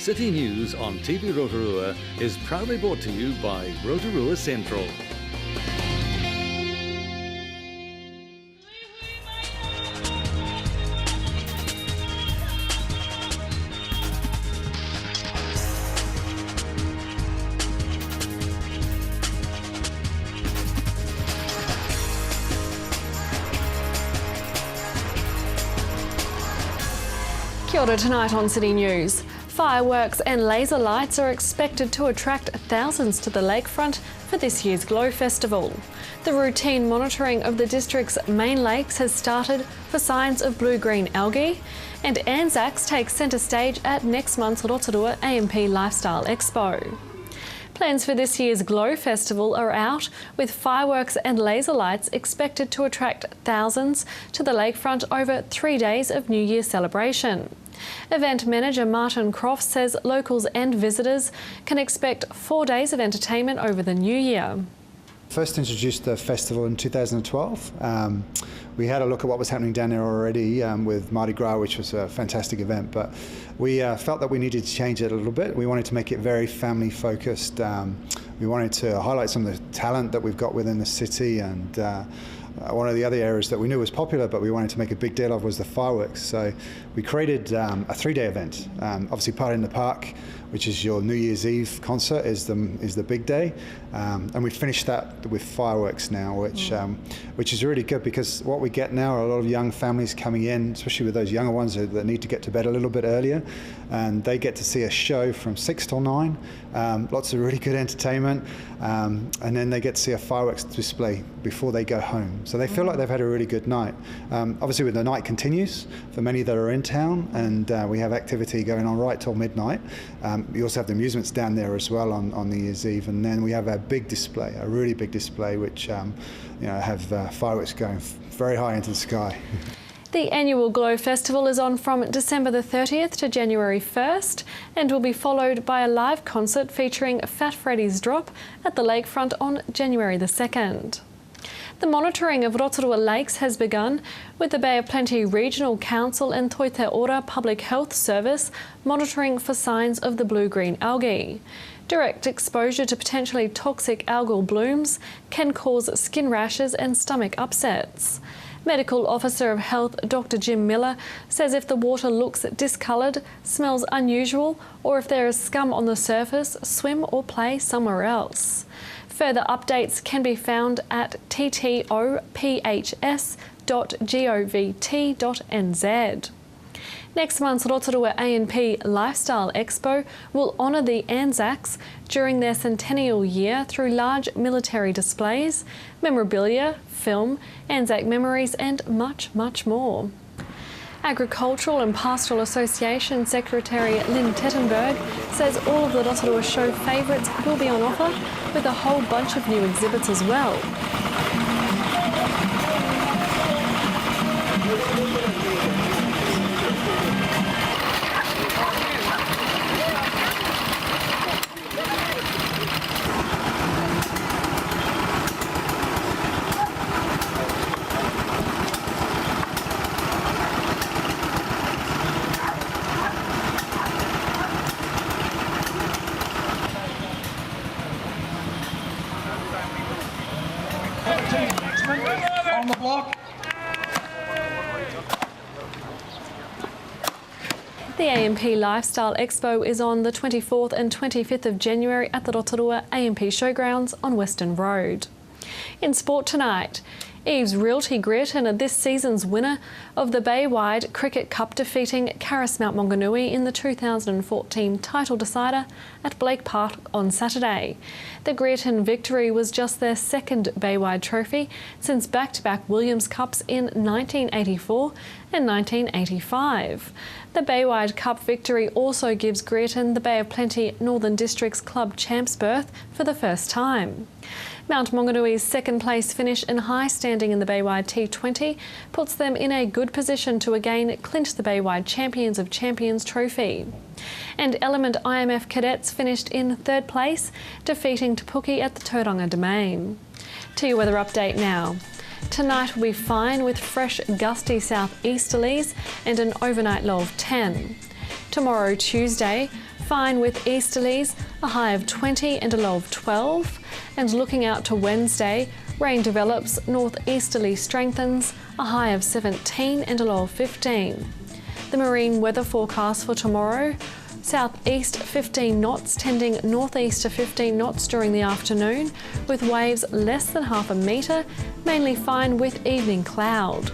City News on TV Rotorua is proudly brought to you by Rotorua Central. Kia ora tonight on City News. Fireworks and laser lights are expected to attract thousands to the lakefront for this year's Glow Festival. The routine monitoring of the district's main lakes has started for signs of blue-green algae, and Anzacs takes centre stage at next month's Rotorua AMP Lifestyle Expo. Plans for this year's Glow Festival are out, with fireworks and laser lights expected to attract thousands to the lakefront over 3 days of New Year celebration. Event manager Martin Croft says locals and visitors can expect 4 days of entertainment over the new year. First introduced the festival in 2012. We had a look at what was happening down there already with Mardi Gras, which was a fantastic event, but we felt that we needed to change it a little bit. We wanted to make it very family focused. We wanted to highlight some of the talent that we've got within the city, and one of the other areas that we knew was popular but we wanted to make a big deal of was the fireworks. So we created a 3-day event. Obviously Party in the Park, which is your New Year's Eve concert, is the big day, and we finished that with fireworks now, which is really good, because what we get now are a lot of young families coming in, especially with those younger ones that need to get to bed a little bit earlier, and they get to see a show from 6 till 9, lots of really good entertainment, and then they get to see a fireworks display before they go home. So they feel like they've had a really good night. Obviously the night continues for many that are in town, and we have activity going on right till midnight. We also have the amusements down there as well on New Year's Eve, and then we have a big display, a really big display, which have fireworks going very high into the sky. The annual Glow Festival is on from December the 30th to January 1st and will be followed by a live concert featuring Fat Freddy's Drop at the lakefront on January the 2nd. The monitoring of Rotorua lakes has begun, with the Bay of Plenty Regional Council and Toi Te Ora Public Health Service monitoring for signs of the blue-green algae. Direct exposure to potentially toxic algal blooms can cause skin rashes and stomach upsets. Medical Officer of Health Dr. Jim Miller says if the water looks discoloured, smells unusual, or if there is scum on the surface, swim or play somewhere else. Further updates can be found at ttophs.govt.nz. Next month's Rotorua AMP Lifestyle Expo will honour the Anzacs during their centennial year through large military displays, memorabilia, film, Anzac memories and much, much more. Agricultural and Pastoral Association Secretary Lynn Tettenberg says all of the Rotorua show favourites will be on offer, with a whole bunch of new exhibits as well. On the block. The AMP Lifestyle Expo is on the 24th and 25th of January at the Rotorua AMP Showgrounds on Western Road. In sport tonight, Eves Realty Greerton are this season's winner of the Baywide Cricket Cup, defeating Caris Mount Maunganui in the 2014 title decider at Blake Park on Saturday. The Greerton victory was just their second Baywide trophy since back-to-back Williams Cups in 1984 and 1985. The Baywide Cup victory also gives Greerton the Bay of Plenty Northern District's club champs berth for the first time. Mount Maunganui's second-place finish and high standing in the Baywide T20 puts them in a good position to again clinch the Baywide Champions of Champions trophy. And Element IMF Cadets finished in third place, defeating Te Puke at the Tauranga Domain. To your weather update now. Tonight will be fine with fresh gusty southeasterlies and an overnight low of 10. Tomorrow, Tuesday, fine with easterlies, a high of 20 and a low of 12. And looking out to Wednesday, rain develops, northeasterly strengthens, a high of 17 and a low of 15. The marine weather forecast for tomorrow: southeast 15 knots, tending northeast to 15 knots during the afternoon, with waves less than half a metre, mainly fine with evening cloud.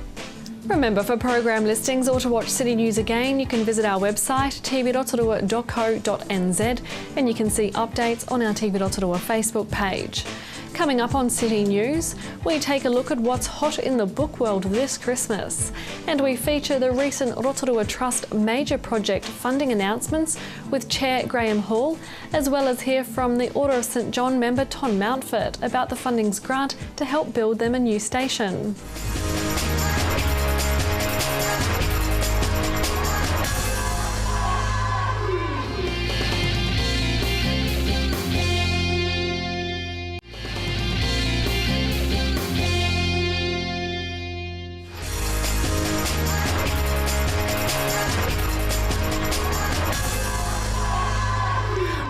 Remember, for program listings or to watch City News again, you can visit our website tv.rotorua.co.nz, and you can see updates on our TV Rotorua Facebook page. Coming up on City News, we take a look at what's hot in the book world this Christmas, and we feature the recent Rotorua Trust major project funding announcements with Chair Graham Hall, as well as hear from the Order of St John member Ton Mountford about the funding's grant to help build them a new station.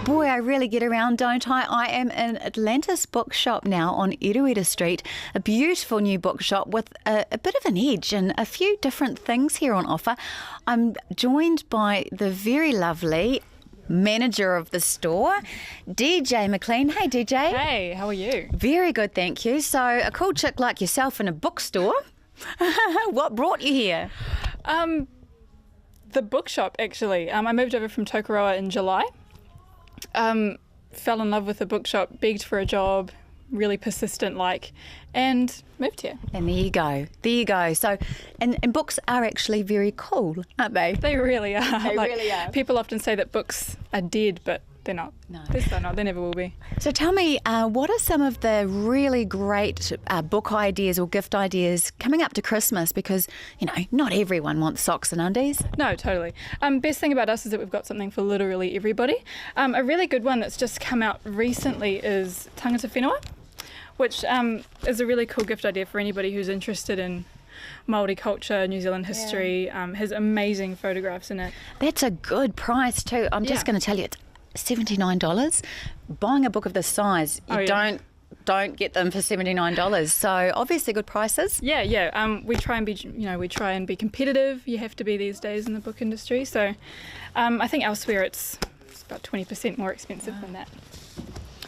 Boy, I really get around, don't I? I am in Atlantis Bookshop now on Erueta Street, a beautiful new bookshop with a bit of an edge and a few different things here on offer. I'm joined by the very lovely manager of the store, DJ McLean. Hey, DJ. Hey, how are you? Very good, thank you. So, a cool chick like yourself in a bookstore. What brought you here? The bookshop, actually. I moved over from Rotorua in July. Fell in love with the bookshop, begged for a job, really persistent and moved here. And there you go. There you go. So, and books are actually very cool, aren't they? They really are. They really are. People often say that books are dead, but they're not. No. They're not. They never will be. So tell me, what are some of the really great book ideas or gift ideas coming up to Christmas? Because, not everyone wants socks and undies. No, totally. Best thing about us is that we've got something for literally everybody. A really good one that's just come out recently is Tangata Whenua, which is a really cool gift idea for anybody who's interested in Māori culture, New Zealand history. Has amazing photographs in it. That's a good price too. I'm just going to tell you, it's $79. Buying a book of this size, you don't get them for $79. So obviously good prices. Yeah. We try and be competitive. You have to be these days in the book industry. So I think elsewhere it's about 20% more expensive than that.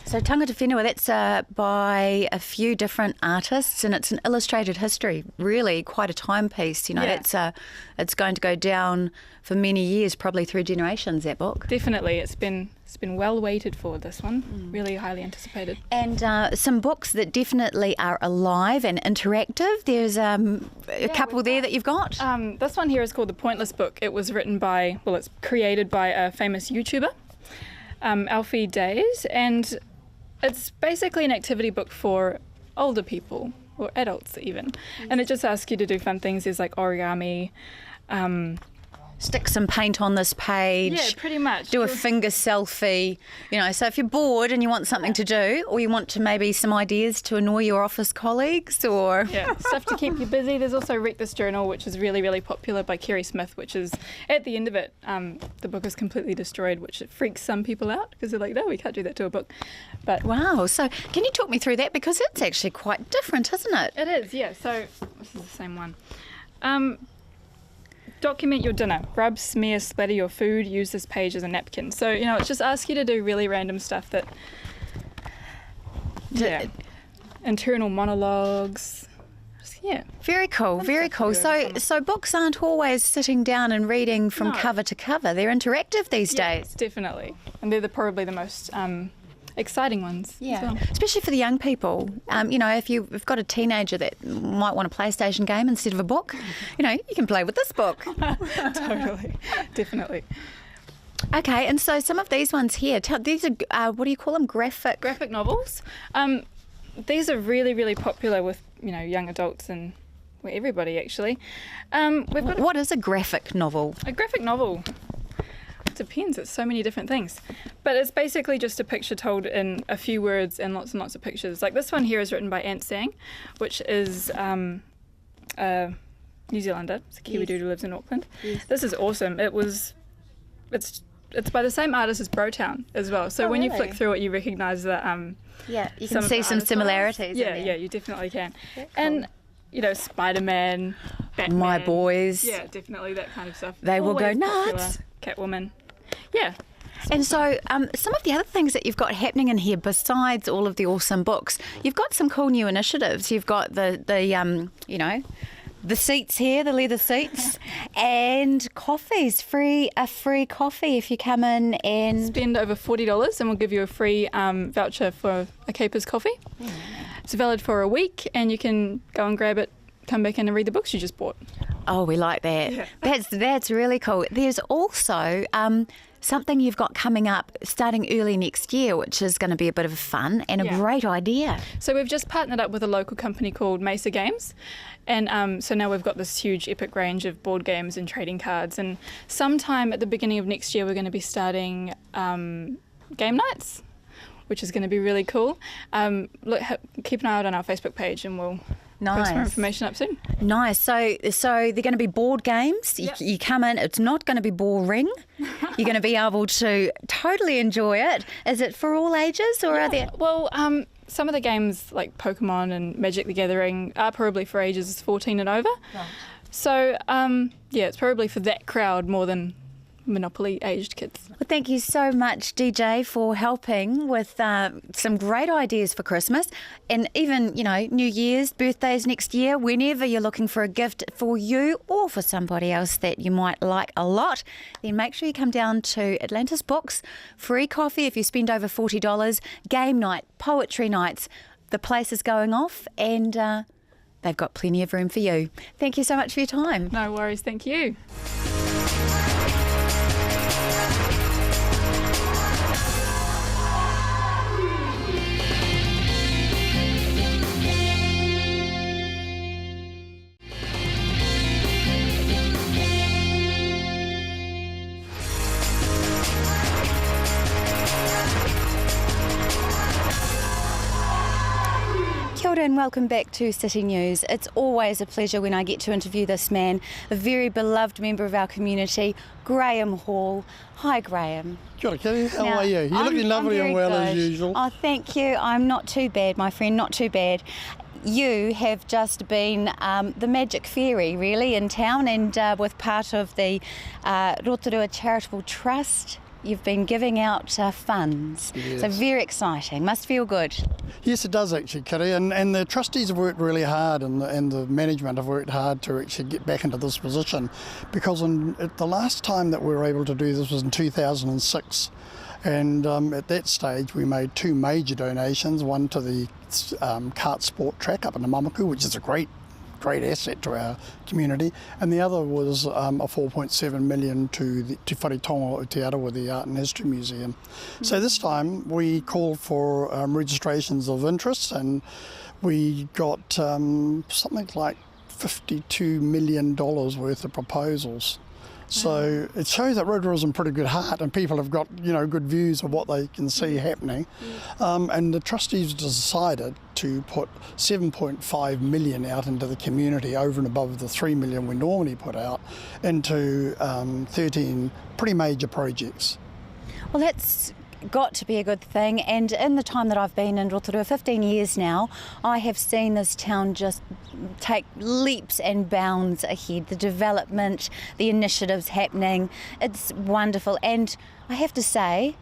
So Tangata Whenua, that's by a few different artists, and it's an illustrated history, really quite a timepiece. It's going to go down for many years, probably through generations, that book. Definitely. It's been well waited for, this one. Really highly anticipated. And some books that definitely are alive and interactive. There's a couple there that you've got. This one here is called The Pointless Book. It was it's created by a famous YouTuber, Alfie Days, and it's basically an activity book for older people, or adults even. And it just asks you to do fun things. There's origami. Stick some paint on this page. Yeah, pretty much. Do a finger selfie. So if you're bored and you want something to do, or you want to maybe some ideas to annoy your office colleagues, or... Yeah, stuff to keep you busy. There's also Wreck This Journal, which is really, really popular by Kerry Smith, which is, at the end of it, the book is completely destroyed, which it freaks some people out, because they're like, no, we can't do that to a book. But wow, so can you talk me through that? Because it's actually quite different, isn't it? It is, yeah. So this is the same one. Document your dinner. Rub, smear, splatter your food. Use this page as a napkin. So, it just asks you to do really random stuff that... Yeah. Internal monologues. Yeah. Very cool, very cool. So books aren't always sitting down and reading from cover to cover. They're interactive these days. Definitely. And they're probably the most... exciting ones. Yeah, as well. Especially for the young people. If you've got a teenager that might want a PlayStation game instead of a book, you can play with this book. Totally, definitely. Okay, and so some of these ones here, these are what do you call them? Graphic novels. These are really, really popular with young adults and everybody actually. What is a graphic novel? A graphic novel. Depends. It's so many different things, but it's basically just a picture told in a few words and lots of pictures. Like this one here is written by Ant Sang, which is a New Zealander. It's a Kiwi dude who lives in Auckland. Yes. This is awesome. It's it's by the same artist as Brotown as well. So when you flick through it, you recognise that. Yeah, you can see some similarities. Yeah, you definitely can. Cool. And Spider-Man, Batman. My boys. Yeah, definitely that kind of stuff. They will go Always popular. nuts. Catwoman. Yeah. And so some of the other things that you've got happening in here, besides all of the awesome books, you've got some cool new initiatives. You've got the seats here, the leather seats, and coffees, a free coffee if you come in and spend over $40 and we'll give you a free voucher for a Keeper's coffee. It's valid for a week and you can go and grab it, come back in and read the books you just bought. Oh, we like that. Yeah. That's really cool. There's also something you've got coming up starting early next year, which is going to be a bit of fun and a great idea. So we've just partnered up with a local company called Mesa Games. And so now we've got this huge epic range of board games and trading cards. And sometime at the beginning of next year, we're going to be starting game nights, which is going to be really cool. Keep an eye out on our Facebook page and we'll post more information up soon. Nice. So they're going to be board games. Yep. You come in, it's not going to be boring. You're going to be able to totally enjoy it. Is it for all ages or are there... Well, some of the games like Pokemon and Magic the Gathering are probably for ages 14 and over. Right. So, it's probably for that crowd more than Monopoly-aged kids. Well, thank you so much, DJ, for helping with some great ideas for Christmas and even, New Year's, birthdays next year, whenever you're looking for a gift for you or for somebody else that you might like a lot, then make sure you come down to Atlantis Books. Free coffee if you spend over $40, game night, poetry nights. The place is going off and they've got plenty of room for you. Thank you so much for your time. No worries, thank you. Kia ora and welcome back to City News. It's always a pleasure when I get to interview this man, a very beloved member of our community, Graham Hall. Hi, Graham. Kia ora, Kitty. How are you? You're looking lovely and well as usual. Oh, thank you. I'm not too bad, my friend, not too bad. You have just been the magic fairy, really, in town and with part of the Rotorua Charitable Trust. You've been giving out funds. Yes. So very exciting. Must feel good. Yes, it does actually, Kitty. And the trustees have worked really hard and the management have worked hard to actually get back into this position because the last time that we were able to do this was in 2006. And at that stage we made two major donations, one to the kart sport track up in the Mamaku, which is a great asset to our community, and the other was a 4.7 million to Wharitonga Aotearoa, the Art and History Museum. So this time we called for registrations of interest and we got something like $52 million worth of proposals. So it shows that Rotorua is in pretty good heart and people have got, good views of what they can see happening. And the trustees decided to put 7.5 million out into the community over and above the 3 million we normally put out into 13 pretty major projects. Well, that's got to be a good thing, and in the time that I've been in Rotorua, 15 years now, I have seen this town just take leaps and bounds ahead. The development, the initiatives happening, it's wonderful. And I have to say,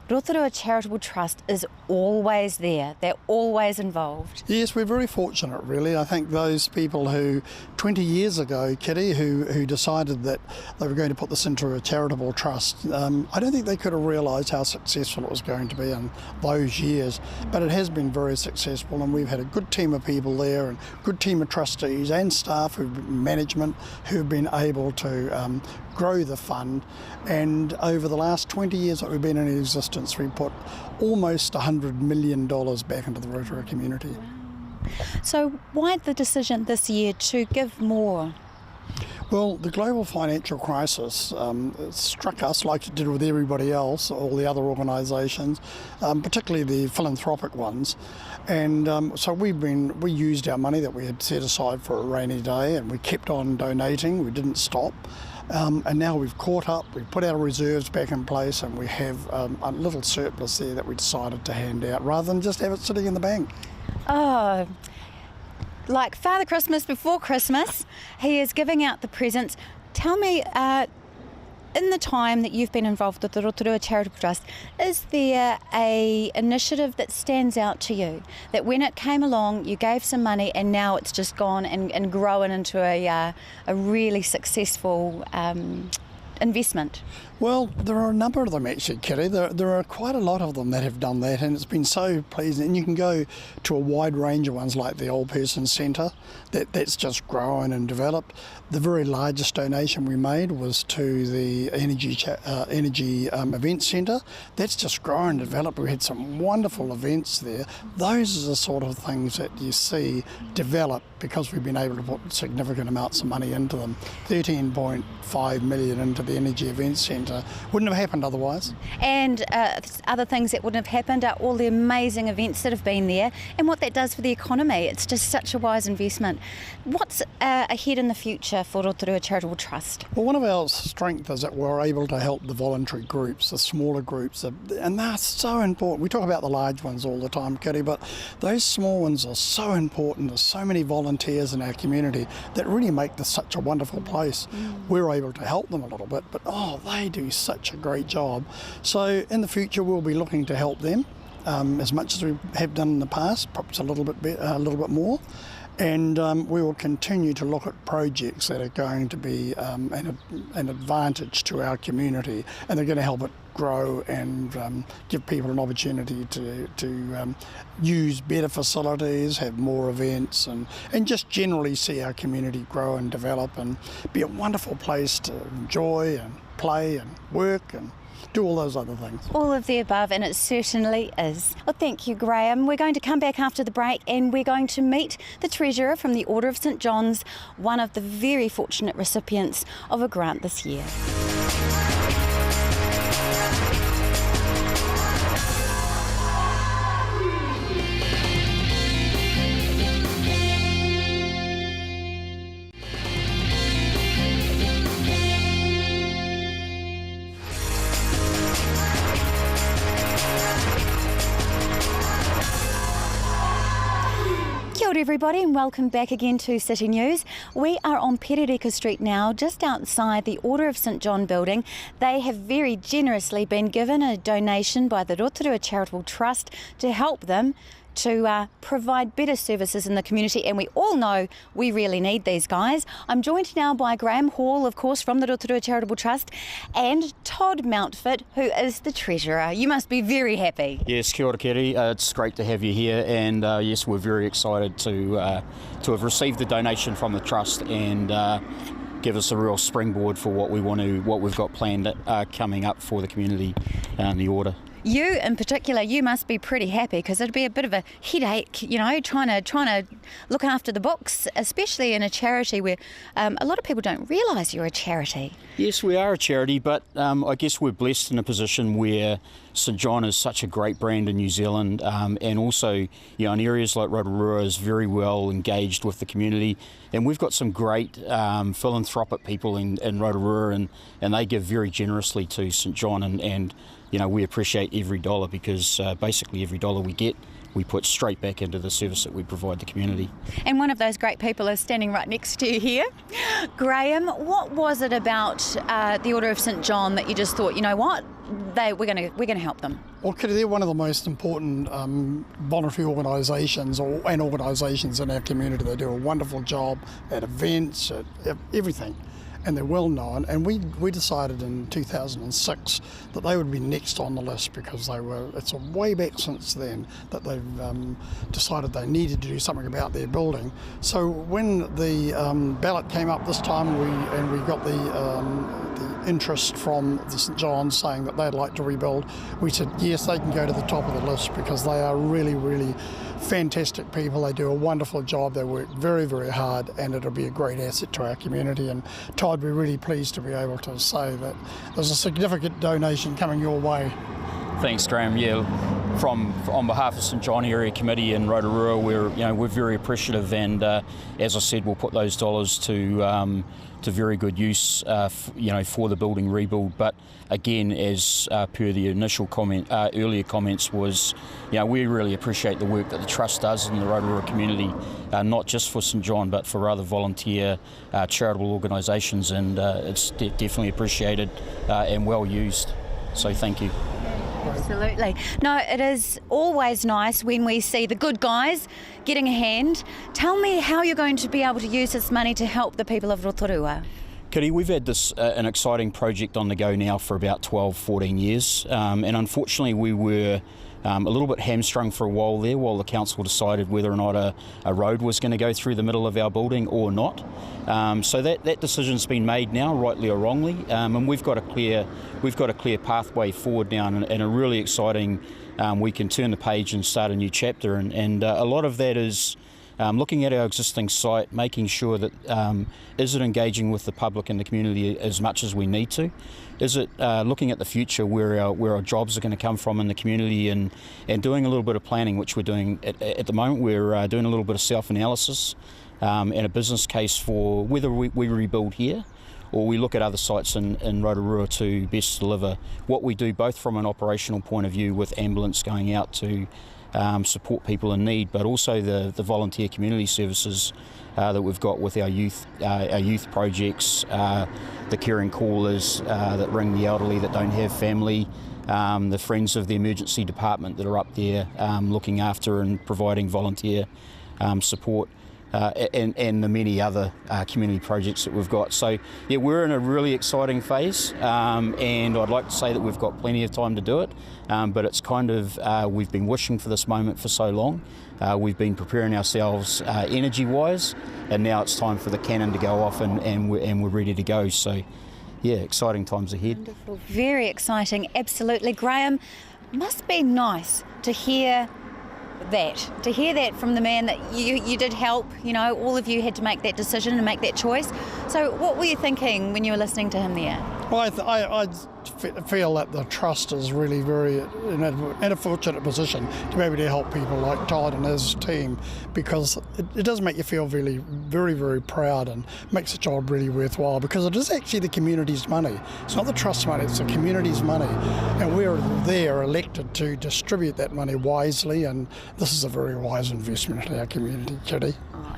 Rotorua Charitable Trust is always there. They're always involved. Yes, we're very fortunate, really. I think those people who, 20 years ago, Kitty, who decided that they were going to put this into a charitable trust, I don't think they could have realised how successful it was going to be in those years. But it has been very successful, and we've had a good team of people there, and good team of trustees and staff, management, who've been able to grow the fund. And over the last 20 years that we've been in existence, we put almost $100 million back into the Rotorua community. So why the decision this year to give more? Well, the global financial crisis struck us like it did with everybody else, all the other organisations, particularly the philanthropic ones. And so we used our money that we had set aside for a rainy day, and we kept on donating. We didn't stop. And now we've caught up, we've put our reserves back in place, and we have a little surplus there that we decided to hand out rather than just have it sitting in the bank. Oh, like Father Christmas before Christmas, he is giving out the presents. Tell me, in the time that you've been involved with the Rotorua Charitable Trust, is there a initiative that stands out to you? That when it came along, you gave some money and now it's just gone and grown into a really successful investment? Well, there are a number of them actually, Kitty. There are quite a lot of them that have done that, and it's been so pleasing. And you can go to a wide range of ones like the Old Person Centre, that's just grown and developed. The very largest donation we made was to the Energy Event Centre. That's just grown and developed. We had some wonderful events there. Those are the sort of things that you see develop because we've been able to put significant amounts of money into them. 13.5 million into the Energy Event Centre. Wouldn't have happened otherwise. And other things that wouldn't have happened are all the amazing events that have been there and what that does for the economy. It's just such a wise investment. What's ahead in the future for Rotorua Charitable Trust? Well, one of our strengths is that we're able to help the voluntary groups, the smaller groups, and they're so important. We talk about the large ones all the time, Kitty, but those small ones are so important. There's so many volunteers in our community that really make this such a wonderful place. We're able to help them a little bit, but they do such a great job. So in the future we'll be looking to help them as much as we have done in the past, perhaps a little bit more. And we will continue to look at projects that are going to be an advantage to our community, and they're going to help it grow and give people an opportunity to use better facilities, have more events, and just generally see our community grow and develop and be a wonderful place to enjoy and play and work and do all those other things. All of the above, and it certainly is. Well, thank you, Graham. We're going to come back after the break and we're going to meet the Treasurer from the Order of St John's, one of the very fortunate recipients of a grant this year. Kia ora everybody and welcome back again to City News. We are on Perereka Street now, just outside the Order of St John building. They have very generously been given a donation by the Rotorua Charitable Trust to help them to provide better services in the community, and we all know we really need these guys. I'm joined now by Graham Hall, of course, from the Rotorua Charitable Trust, and Todd Mountford, who is the Treasurer. You must be very happy. Yes, kia ora Kerry. It's great to have you here, and yes, we're very excited to have received the donation from the Trust and give us a real springboard for what we've got planned coming up for the community and the Order. You in particular, you must be pretty happy because it'd be a bit of a headache, you know, trying to look after the books, especially in a charity where a lot of people don't realise you're a charity. Yes, we are a charity, but I guess we're blessed in a position where St John is such a great brand in New Zealand, and also, in areas like Rotorua is very well engaged with the community, and we've got some great philanthropic people in Rotorua, and they give very generously to St John, and we appreciate every dollar because basically every dollar we get, we put straight back into the service that we provide the community. And one of those great people is standing right next to you here. Graham, what was it about the Order of St John that you just thought, you know what, we're going to help them? Well, they're one of the most important voluntary organisations and organisations in our community. They do a wonderful job at events, at everything. And they're well known, and we decided in 2006 that they would be next on the list because it's way back since then that they've decided they needed to do something about their building. So when the ballot came up this time we got the interest from the St John's saying that they'd like to rebuild, we said yes, they can go to the top of the list because they are really, really fantastic people. They do a wonderful job. They work very, very hard, and it'll be a great asset to our community. And Todd, we're really pleased to be able to say that there's a significant donation coming your way. Thanks, Graham. Yeah, on behalf of St John Area Committee and Rotorua, we're very appreciative, and as I said, we'll put those dollars to very good use, for the building rebuild. But again, as per the initial earlier comments, was we really appreciate the work that the Trust does in the Rotorua community, not just for St John but for other volunteer charitable organisations, and it's definitely appreciated and well used. So thank you. Absolutely. No, it is always nice when we see the good guys getting a hand. Tell me how you're going to be able to use this money to help the people of Rotorua. Kitty, we've had this an exciting project on the go now for about 12-14 years, and unfortunately we were a little bit hamstrung for a while there while the council decided whether or not a road was going to go through the middle of our building or not. So that decision's been made now, rightly or wrongly, and we've got a clear pathway forward now, and a really exciting. We can turn the page and start a new chapter, and a lot of that is looking at our existing site, making sure that is it engaging with the public and the community as much as we need to? Is it looking at the future where our jobs are going to come from in the community, and doing a little bit of planning, which we're doing at the moment. We're doing a little bit of self-analysis and a business case for whether we rebuild here or we look at other sites in Rotorua to best deliver what we do, both from an operational point of view with ambulance going out to support people in need, but also the volunteer community services that we've got with our youth projects, the caring callers that ring the elderly that don't have family, the friends of the emergency department that are up there looking after and providing volunteer support. And the many other community projects that we've got. So yeah, we're in a really exciting phase, and I'd like to say that we've got plenty of time to do it, but it's kind of, we've been wishing for this moment for so long. We've been preparing ourselves energy-wise, and now it's time for the cannon to go off, and we're ready to go. So yeah, exciting times ahead. Wonderful. Very exciting, absolutely. Graham, must be nice to hear that from the man that you did help. All of you had to make that decision and make that choice. So what were you thinking when you were listening to him there? Well, I feel that the Trust is really very in a fortunate position to be able to help people like Todd and his team, because it does make you feel really very, very proud and makes the job really worthwhile, because it is actually the community's money. It's not the Trust's money, it's the community's money, and we're there elected to distribute that money wisely, and this is a very wise investment in our community, Kitty.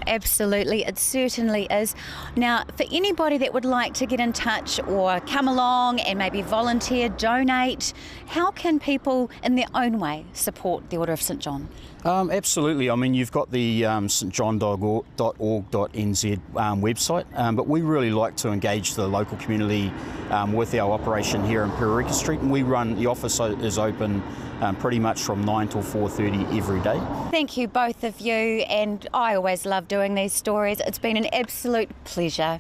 Absolutely, it certainly is. Now, for anybody that would like to get in touch or come along and maybe volunteer, donate, how can people in their own way support the Order of St John? Absolutely. I mean, you've got the stjohn.org.nz website, but we really like to engage the local community with our operation here in Perurika Street, and the office is open pretty much from 9 till 4:30 every day. Thank you, both of you, and I always love doing these stories. It's been an absolute pleasure.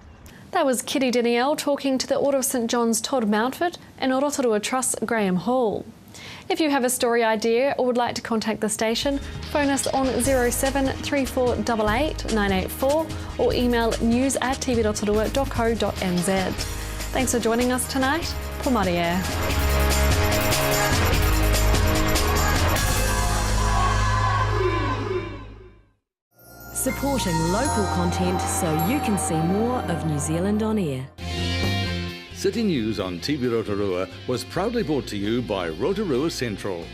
That was Kitty Danielle talking to the Order of St John's Todd Mountford and Rotorua Trust Graham Hall. If you have a story idea or would like to contact the station, phone us on 07 3488 984 or email news@tv.rotorua.co.nz. Thanks for joining us tonight. Ko Maria. Supporting local content so you can see more of New Zealand on air. City News on TV Rotorua was proudly brought to you by Rotorua Central.